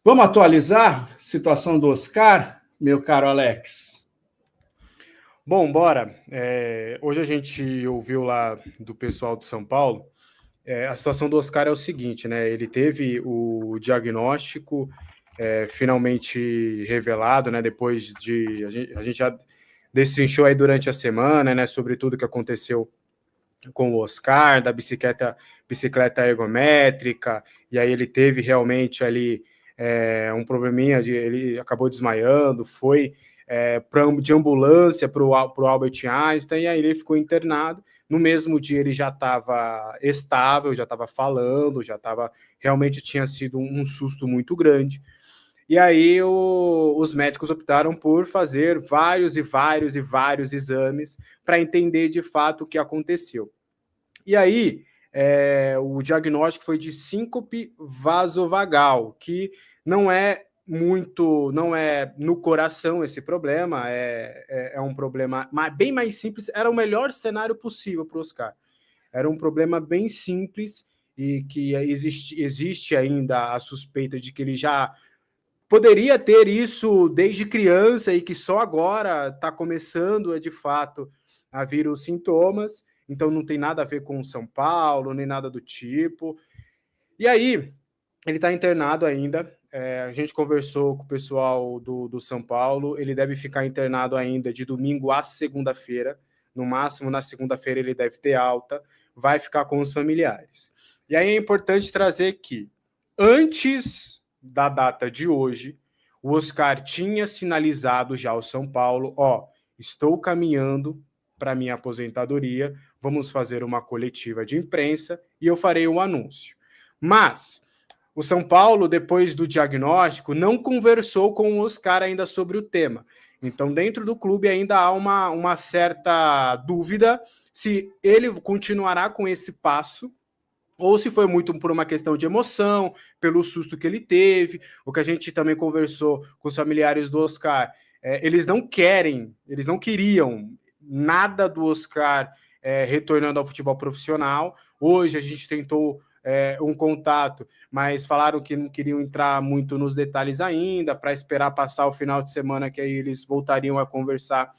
Vamos atualizar a situação do Oscar, meu caro Alex? Bom, bora. Hoje a gente ouviu lá do pessoal de São Paulo. A situação do Oscar é o seguinte, né? Ele teve o diagnóstico finalmente revelado, né? Depois de a gente já destrinchou aí durante a semana, né? Sobre tudo que aconteceu com o Oscar, da bicicleta ergométrica, e aí ele teve realmente ali um probleminha, ele acabou desmaiando, foi de ambulância para o Albert Einstein, e aí ele ficou internado. No mesmo dia ele já estava estável, já estava falando, realmente tinha sido um susto muito grande. E aí os médicos optaram por fazer vários exames para entender de fato o que aconteceu. E aí, o diagnóstico foi de síncope vasovagal, que não é no coração esse problema, é um problema bem mais simples, era o melhor cenário possível para o Oscar. Era um problema bem simples e que existe ainda a suspeita de que ele já poderia ter isso desde criança e que só agora está começando, de fato, a vir os sintomas. Então não tem nada a ver com São Paulo, nem nada do tipo. E aí, ele está internado ainda. A gente conversou com o pessoal do São Paulo. Ele deve ficar internado ainda de domingo a segunda-feira. No máximo, na segunda-feira, ele deve ter alta. Vai ficar com os familiares. E aí é importante trazer que, antes da data de hoje, o Oscar tinha sinalizado já ao São Paulo, estou caminhando para minha aposentadoria, vamos fazer uma coletiva de imprensa e eu farei um anúncio. Mas o São Paulo, depois do diagnóstico, não conversou com o Oscar ainda sobre o tema. Então, dentro do clube ainda há uma certa dúvida se ele continuará com esse passo ou se foi muito por uma questão de emoção, pelo susto que ele teve. O que a gente também conversou com os familiares do Oscar, eles não queriam nada do Oscar retornando ao futebol profissional. Hoje a gente tentou um contato, mas falaram que não queriam entrar muito nos detalhes ainda, para esperar passar o final de semana, que aí eles voltariam a conversar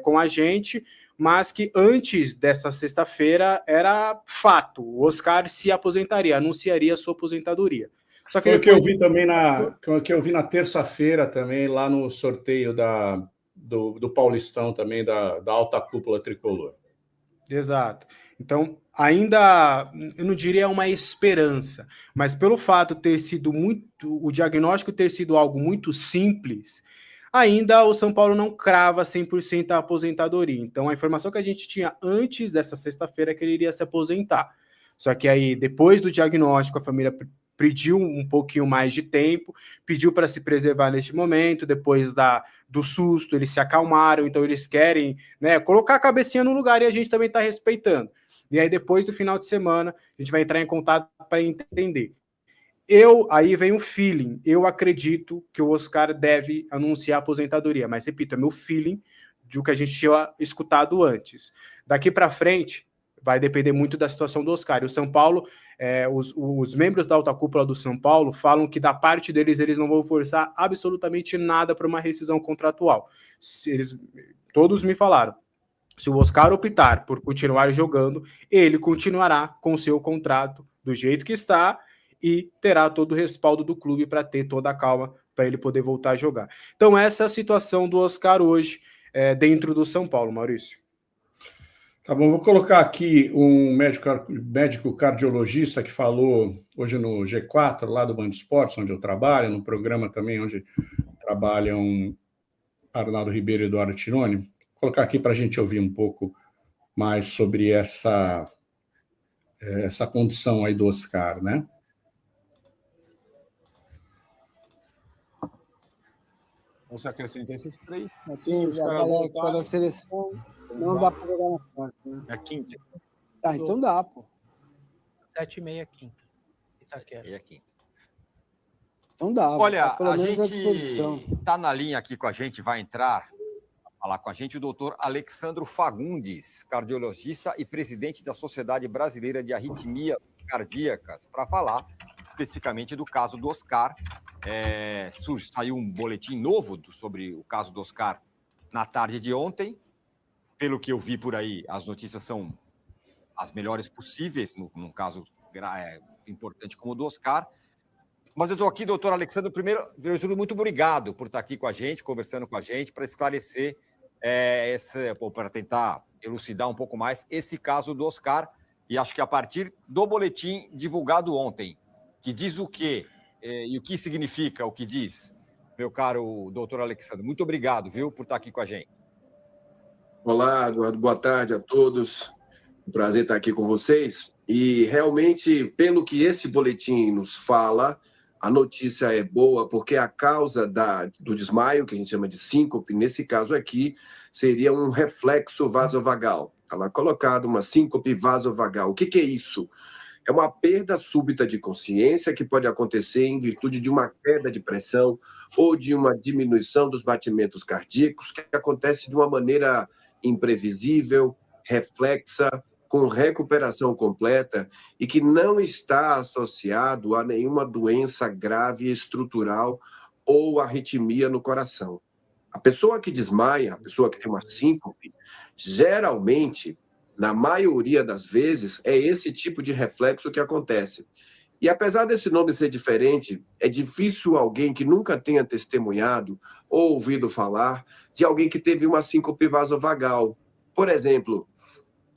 com a gente, mas que antes dessa sexta-feira era fato, o Oscar se aposentaria, anunciaria a sua aposentadoria. Só que foi o que eu vi também na terça-feira também, lá no sorteio do Paulistão também, da alta cúpula tricolor. Exato. Então, ainda, eu não diria uma esperança, mas pelo fato ter sido o diagnóstico ter sido algo muito simples, ainda o São Paulo não crava 100% a aposentadoria. Então, a informação que a gente tinha antes dessa sexta-feira é que ele iria se aposentar. Só que aí, depois do diagnóstico, a família pediu um pouquinho mais de tempo, pediu para se preservar neste momento, depois do susto, eles se acalmaram, então eles querem, né, colocar a cabecinha no lugar e a gente também está respeitando. E aí, depois do final de semana, a gente vai entrar em contato para entender. Aí vem um feeling. Eu acredito que o Oscar deve anunciar a aposentadoria, mas repito, é meu feeling do que a gente tinha escutado antes. Daqui para frente, vai depender muito da situação do Oscar. E o São Paulo, os membros da alta cúpula do São Paulo falam que da parte deles, eles não vão forçar absolutamente nada para uma rescisão contratual. Todos me falaram, se o Oscar optar por continuar jogando, ele continuará com o seu contrato do jeito que está e terá todo o respaldo do clube para ter toda a calma para ele poder voltar a jogar. Então essa é a situação do Oscar hoje dentro do São Paulo, Maurício. Tá bom, vou colocar aqui um médico cardiologista que falou hoje no G4, lá do Band Esportes, onde eu trabalho, no programa também onde trabalham Arnaldo Ribeiro e Eduardo Tironi. Vou colocar aqui para a gente ouvir um pouco mais sobre essa condição aí do Oscar, né? Você acrescenta esses três. Sim, a galera que tá na seleção não dá para jogar na quarta, né? É quinta. Ah, então dá, pô. 7h30, quinta. Itaquera. E aqui. Então dá. Olha, pelo a menos à gente disposição. está na linha aqui com a gente, vai entrar a falar com a gente o doutor Alexandro Fagundes, cardiologista e presidente da Sociedade Brasileira de Arritmias Cardíacas, para falar especificamente do caso do Oscar, saiu um boletim novo sobre o caso do Oscar na tarde de ontem. Pelo que eu vi por aí, as notícias são as melhores possíveis, num caso importante como o do Oscar. Mas eu estou aqui, doutor Alexandre, primeiro, muito obrigado por estar aqui com a gente, conversando com a gente, para esclarecer, para tentar elucidar um pouco mais esse caso do Oscar. E acho que a partir do boletim divulgado ontem, que diz o quê e o que significa o que diz, meu caro doutor Alexandre, muito obrigado, viu, por estar aqui com a gente. Olá, Eduardo, boa tarde a todos. Um prazer estar aqui com vocês. E realmente, pelo que esse boletim nos fala, a notícia é boa, porque a causa do desmaio, que a gente chama de síncope, nesse caso aqui, seria um reflexo vasovagal. Estava colocado uma síncope vasovagal. O que é isso? É uma perda súbita de consciência que pode acontecer em virtude de uma queda de pressão ou de uma diminuição dos batimentos cardíacos, que acontece de uma maneira imprevisível, reflexa, com recuperação completa e que não está associado a nenhuma doença grave estrutural ou arritmia no coração. A pessoa que desmaia, a pessoa que tem uma síncope, geralmente, na maioria das vezes, é esse tipo de reflexo que acontece. E apesar desse nome ser diferente, é difícil alguém que nunca tenha testemunhado ou ouvido falar de alguém que teve uma síncope vasovagal. Por exemplo,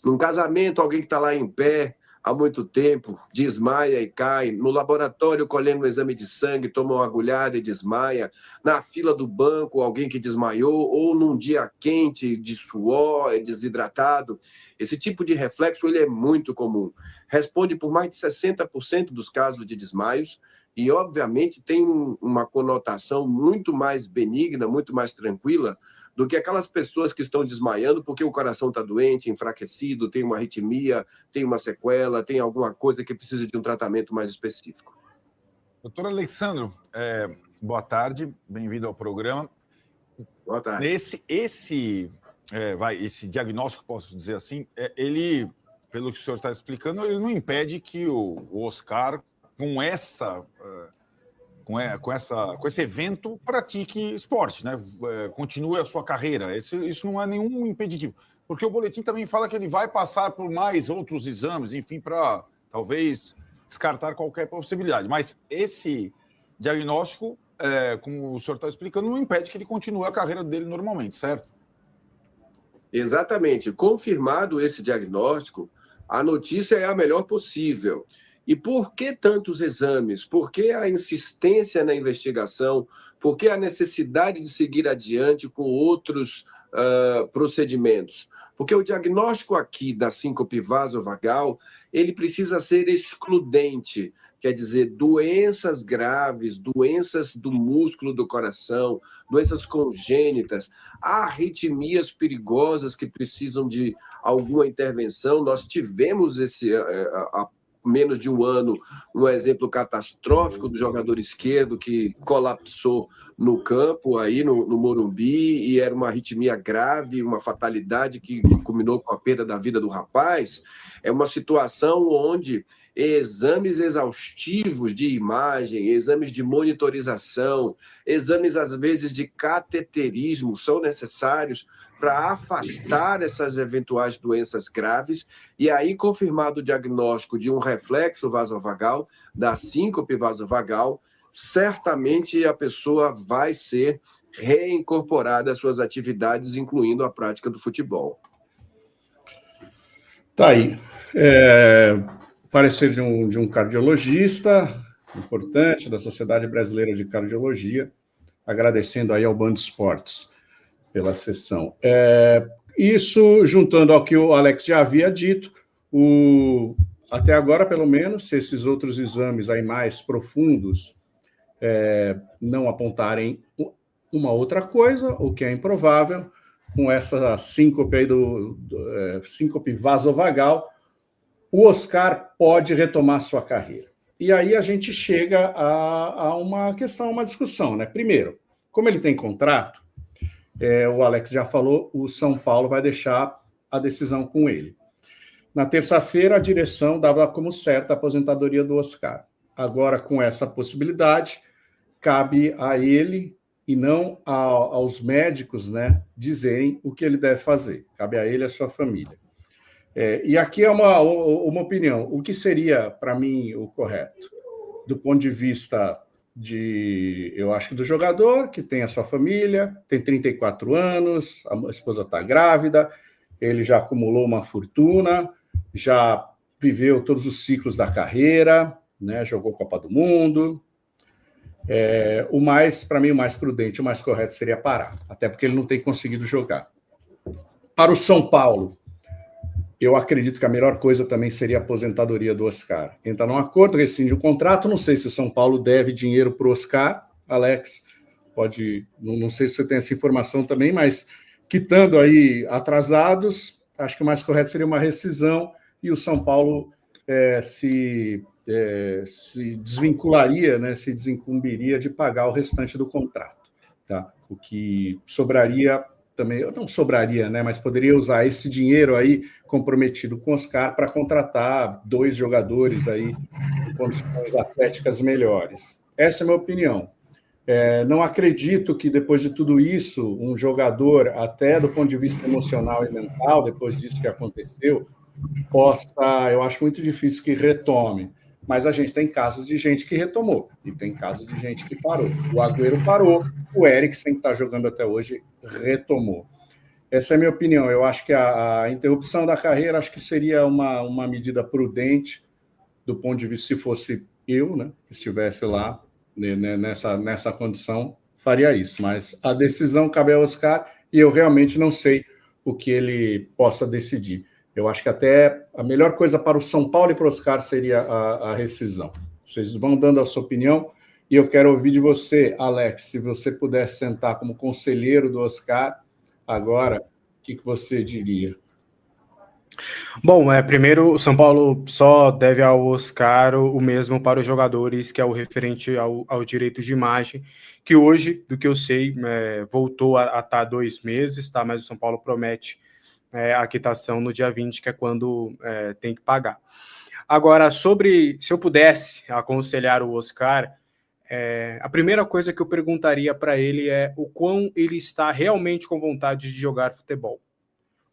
num casamento, alguém que está lá em pé há muito tempo, desmaia e cai. No laboratório, colhendo um exame de sangue, toma uma agulhada e desmaia. Na fila do banco, alguém que desmaiou. Ou num dia quente, de suor, desidratado. Esse tipo de reflexo ele é muito comum. Responde por mais de 60% dos casos de desmaios. E, obviamente, tem uma conotação muito mais benigna, muito mais tranquila, do que aquelas pessoas que estão desmaiando porque o coração está doente, enfraquecido, tem uma arritmia, tem uma sequela, tem alguma coisa que precisa de um tratamento mais específico. Doutor Alexandre, boa tarde, bem-vindo ao programa. Boa tarde. Esse diagnóstico, posso dizer assim, ele, pelo que o senhor está explicando, ele não impede que o Oscar, com esse evento, pratique esporte, né? Continue a sua carreira. Isso não é nenhum impeditivo. Porque o boletim também fala que ele vai passar por mais outros exames, enfim, para talvez descartar qualquer possibilidade. Mas esse diagnóstico, como o senhor está explicando, não impede que ele continue a carreira dele normalmente, certo? Exatamente. Confirmado esse diagnóstico, a notícia é a melhor possível. E por que tantos exames? Por que a insistência na investigação? Por que a necessidade de seguir adiante com outros procedimentos? Porque o diagnóstico aqui da síncope vasovagal, ele precisa ser excludente, quer dizer, doenças graves, doenças do músculo do coração, doenças congênitas, arritmias perigosas que precisam de alguma intervenção. Nós tivemos há menos de um ano, um exemplo catastrófico do jogador esquerdo que colapsou no campo, aí no Morumbi, e era uma arritmia grave, uma fatalidade que culminou com a perda da vida do rapaz. É uma situação onde exames exaustivos de imagem, exames de monitorização, exames, às vezes, de cateterismo são necessários para afastar essas eventuais doenças graves, e aí, confirmado o diagnóstico de um reflexo vasovagal, da síncope vasovagal, certamente a pessoa vai ser reincorporada às suas atividades, incluindo a prática do futebol. Tá aí. Parecer de um cardiologista importante da Sociedade Brasileira de Cardiologia, agradecendo aí ao Band Esportes pela sessão. Isso, juntando ao que o Alex já havia dito, até agora, pelo menos, se esses outros exames aí mais profundos não apontarem uma outra coisa, o que é improvável, com essa síncope aí síncope vasovagal, o Oscar pode retomar sua carreira. E aí a gente chega a uma questão, uma discussão, né? Primeiro, como ele tem contrato, o Alex já falou, o São Paulo vai deixar a decisão com ele. Na terça-feira, a direção dava como certa a aposentadoria do Oscar. Agora, com essa possibilidade, cabe a ele e não aos médicos, né, dizerem o que ele deve fazer. Cabe a ele e a sua família. E aqui é uma opinião. O que seria, para mim, o correto? Do ponto de vista eu acho que do jogador, que tem a sua família, tem 34 anos, a esposa está grávida, ele já acumulou uma fortuna, já viveu todos os ciclos da carreira, né, jogou Copa do Mundo. Para mim, o mais prudente, o mais correto seria parar, até porque ele não tem conseguido jogar. Para o São Paulo, eu acredito que a melhor coisa também seria a aposentadoria do Oscar. Entra num acordo, rescinde o contrato. Não sei se o São Paulo deve dinheiro para o Oscar, Alex. Não sei se você tem essa informação também, mas quitando aí atrasados, acho que o mais correto seria uma rescisão e o São Paulo se desvincularia, né, se desincumbiria de pagar o restante do contrato. Tá? O que sobraria também, não sobraria, né, mas poderia usar esse dinheiro aí comprometido com o Oscar para contratar 2 jogadores aí em condições atléticas melhores. Essa é a minha opinião. Não acredito que depois de tudo isso, um jogador, até do ponto de vista emocional e mental, depois disso que aconteceu, eu acho muito difícil que retome. Mas a gente tem casos de gente que retomou e tem casos de gente que parou. O Agüero parou, o Eriksen, que está jogando até hoje, retomou. Essa é a minha opinião. Eu acho que a interrupção da carreira acho que seria uma medida prudente do ponto de vista, se fosse eu, né, que estivesse lá nessa condição, faria isso. Mas a decisão cabe ao Oscar e eu realmente não sei o que ele possa decidir. Eu acho que até a melhor coisa para o São Paulo e para o Oscar seria a rescisão. Vocês vão dando a sua opinião e eu quero ouvir de você, Alex, se você pudesse sentar como conselheiro do Oscar agora, o que você diria? Bom, primeiro, o São Paulo só deve ao Oscar o mesmo para os jogadores, que é o referente ao direito de imagem, que hoje, do que eu sei, voltou a estar 2 meses, tá? Mas o São Paulo promete a quitação no dia 20, que é quando tem que pagar. Agora, se eu pudesse aconselhar o Oscar, a primeira coisa que eu perguntaria para ele é o quão ele está realmente com vontade de jogar futebol.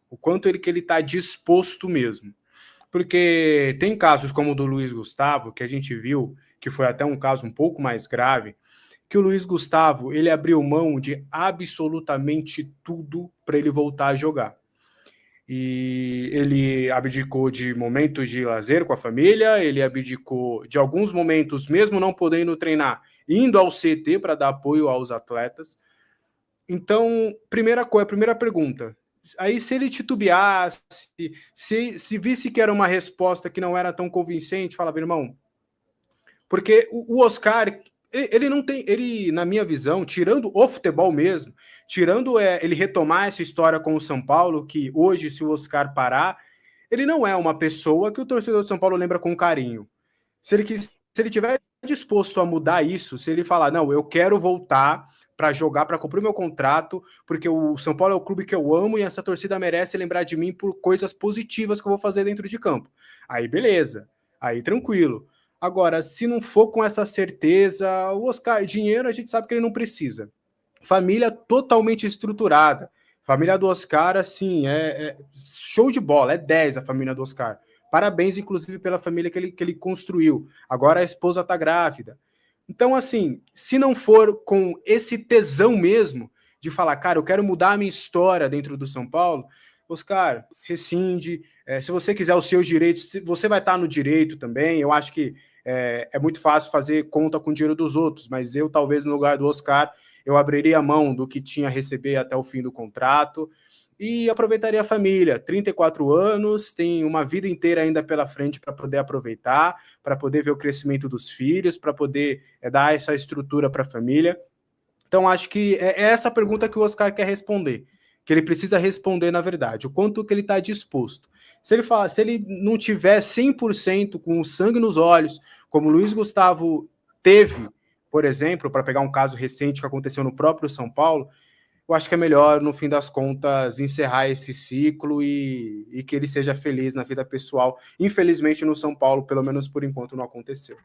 O quanto que ele está disposto mesmo. Porque tem casos como o do Luiz Gustavo, que a gente viu, que foi até um caso um pouco mais grave, que o Luiz Gustavo, ele abriu mão de absolutamente tudo para ele voltar a jogar. E ele abdicou de momentos de lazer com a família, ele abdicou de alguns momentos, mesmo não podendo treinar, indo ao CT para dar apoio aos atletas. Então, primeira pergunta, aí se ele titubeasse, se visse que era uma resposta que não era tão convincente, falava, irmão, porque o Oscar, ele não tem, ele, na minha visão, tirando o futebol mesmo, tirando ele retomar essa história com o São Paulo, que hoje, se o Oscar parar, ele não é uma pessoa que o torcedor de São Paulo lembra com carinho. Se ele tiver disposto a mudar isso, se ele falar, não, eu quero voltar para jogar, para cumprir meu contrato, porque o São Paulo é o clube que eu amo e essa torcida merece lembrar de mim por coisas positivas que eu vou fazer dentro de campo. Aí beleza, aí tranquilo. Agora, se não for com essa certeza, o Oscar, dinheiro a gente sabe que ele não precisa. Família totalmente estruturada. Família do Oscar, assim, show de bola, é 10 a família do Oscar. Parabéns, inclusive, pela família que ele construiu. Agora a esposa está grávida. Então, assim, se não for com esse tesão mesmo de falar, cara, eu quero mudar a minha história dentro do São Paulo, Oscar, rescinde. Se você quiser os seus direitos, você vai estar no direito também. Eu acho que é muito fácil fazer conta com o dinheiro dos outros, mas eu, talvez, no lugar do Oscar, eu abriria a mão do que tinha a receber até o fim do contrato e aproveitaria a família. 34 anos, tem uma vida inteira ainda pela frente para poder aproveitar, para poder ver o crescimento dos filhos, para poder dar essa estrutura para a família. Então, acho que é essa pergunta que o Oscar quer responder, que ele precisa responder, na verdade, o quanto que ele está disposto. Se ele não tiver 100% com o sangue nos olhos, como o Luiz Gustavo teve, por exemplo, para pegar um caso recente que aconteceu no próprio São Paulo, eu acho que é melhor, no fim das contas, encerrar esse ciclo e que ele seja feliz na vida pessoal. Infelizmente, no São Paulo, pelo menos por enquanto, não aconteceu.